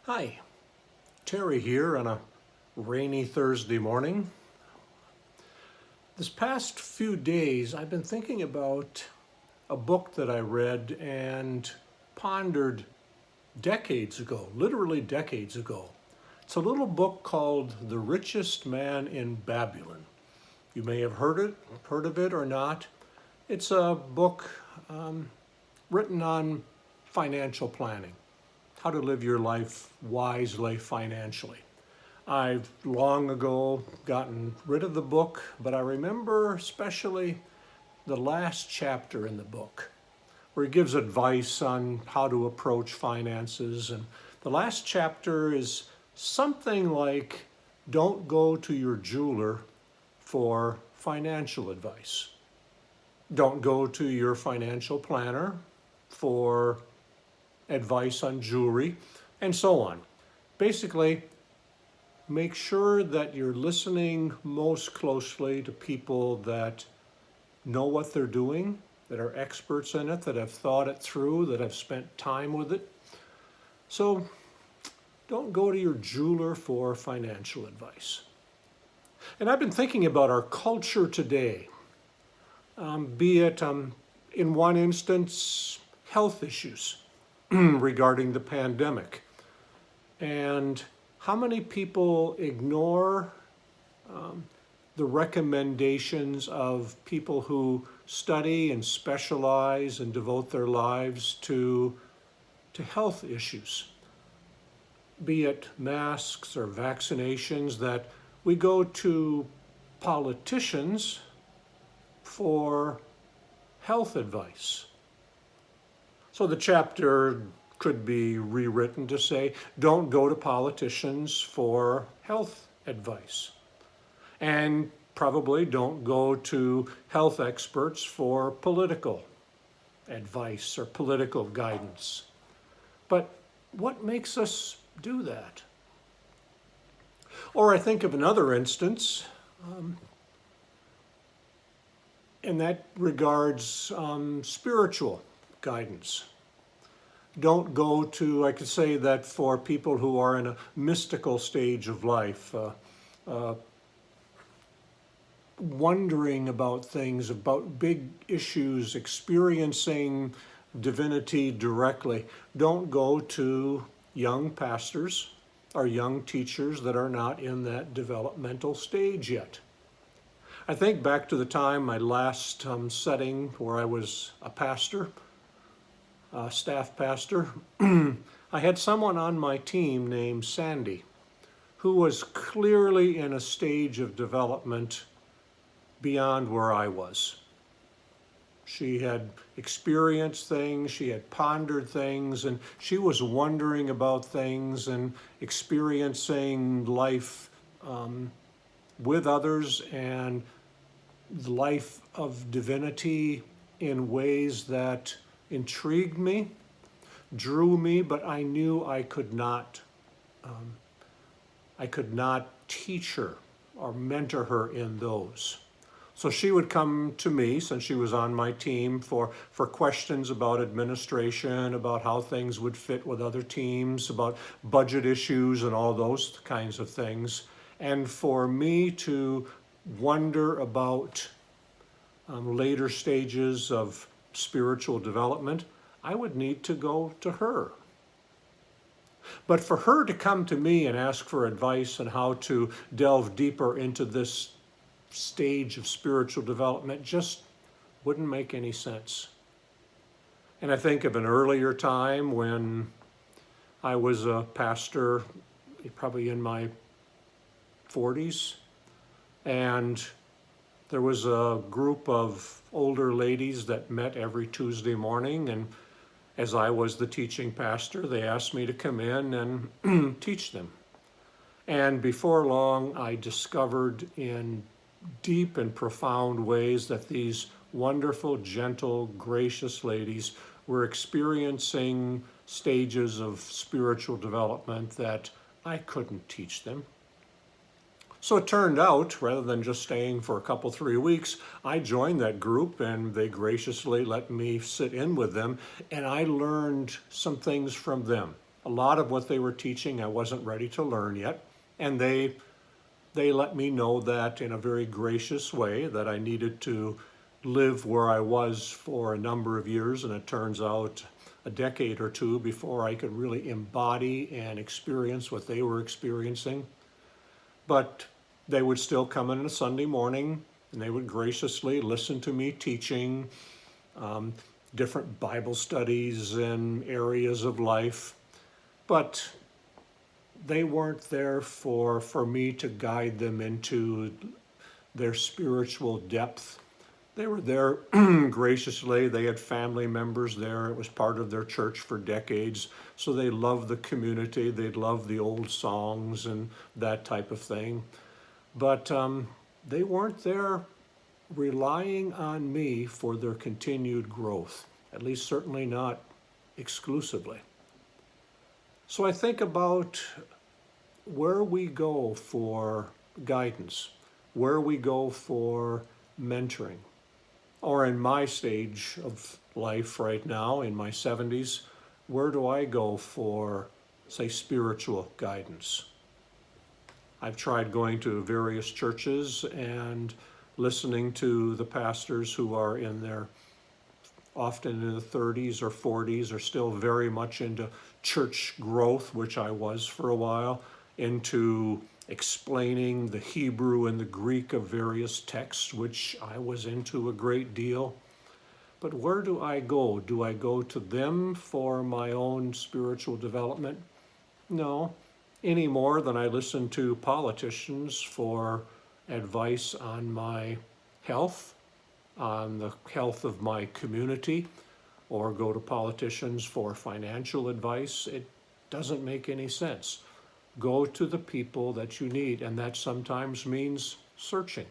Hi, Terry here on a rainy Thursday morning. This past few days, I've been thinking about a book that I read and pondered decades ago, literally decades ago. It's a little book called The Richest Man in Babylon. You may have heard of it or not. It's a book written on financial planning, how to live your life wisely financially. I've long ago gotten rid of the book, but I remember especially the last chapter in the book where he gives advice on how to approach finances. And the last chapter is something like, don't go to your jeweler for financial advice. Don't go to your financial planner for advice on jewelry, and so on. Basically, make sure that you're listening most closely to people that know what they're doing, that are experts in it, that have thought it through, that have spent time with it. So don't go to your jeweler for financial advice. And I've been thinking about our culture today, be it in one instance, health issues regarding the pandemic. And how many people ignore the recommendations of people who study and specialize and devote their lives to health issues, be it masks or vaccinations, that we go to politicians for health advice. So the chapter could be rewritten to say, don't go to politicians for health advice. And probably don't go to health experts for political advice or political guidance. But what makes us do that? Or I think of another instance, and that regards spiritual guidance. Don't go to, I could say that for people who are in a mystical stage of life, wondering about things, about big issues, experiencing divinity directly. Don't go to young pastors or young teachers that are not in that developmental stage yet. I think back to the time, my last setting where I was a pastor, staff pastor. I had someone on my team named Sandy, who was clearly in a stage of development beyond where I was. She had experienced things, she had pondered things, and she was wondering about things and experiencing life with others and the life of divinity in ways that intrigued me, drew me, but I knew I could not teach her or mentor her in those. So she would come to me, since she was on my team, for questions about administration, about how things would fit with other teams, about budget issues and all those kinds of things. And for me to wonder about later stages of spiritual development, I would need to go to her. But for her to come to me and ask for advice on how to delve deeper into this stage of spiritual development just wouldn't make any sense. And I think of an earlier time when I was a pastor, probably in my 40s, and there was a group of older ladies that met every Tuesday morning, and as I was the teaching pastor, they asked me to come in and teach them. And before long, I discovered in deep and profound ways that these wonderful, gentle, gracious ladies were experiencing stages of spiritual development that I couldn't teach them. So it turned out, rather than just staying for a couple, 3 weeks, I joined that group and they graciously let me sit in with them, and I learned some things from them. A lot of what they were teaching I wasn't ready to learn yet, and they let me know that in a very gracious way that I needed to live where I was for a number of years, and it turns out a decade or two before I could really embody and experience what they were experiencing. But they would still come in on a Sunday morning and they would graciously listen to me teaching different Bible studies in areas of life. But they weren't there for me to guide them into their spiritual depth. They were there graciously. They had family members there. It was part of their church for decades. So they loved the community. They loved the old songs and that type of thing. But they weren't there relying on me for their continued growth, at least certainly not exclusively. So I think about where we go for guidance, where we go for mentoring, or in my stage of life right now, in my 70s, where do I go for, say, spiritual guidance? I've tried going to various churches and listening to the pastors who are in their, often in the 30s or 40s, are still very much into church growth, which I was for a while, into explaining the Hebrew and the Greek of various texts, which I was into a great deal. But where do I go? Do I go to them for my own spiritual development? No, any more than I listen to politicians for advice on my health, on the health of my community, or go to politicians for financial advice. It doesn't make any sense. Go to the people that you need, and that sometimes means searching.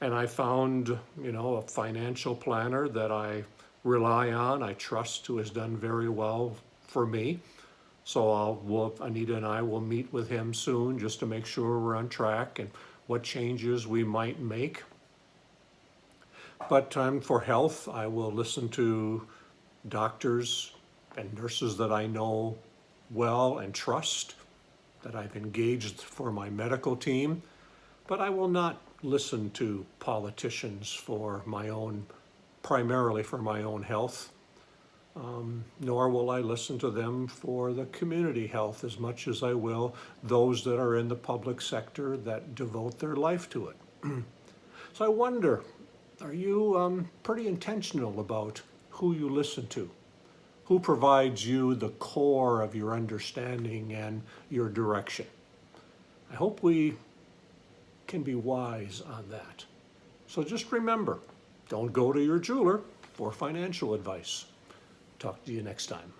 And I found, a financial planner that I rely on, I trust, who has done very well for me. So Anita and I will meet with him soon just to make sure we're on track and what changes we might make. But for health, I will listen to doctors and nurses that I know well and trust, that I've engaged for my medical team. But I will not listen to politicians for my own, primarily for my own health, nor will I listen to them for the community health as much as I will those that are in the public sector that devote their life to it. So I wonder, are you pretty intentional about who you listen to? Who provides you the core of your understanding and your direction? I hope we can be wise on that. So just remember, don't go to your jeweler for financial advice. Talk to you next time.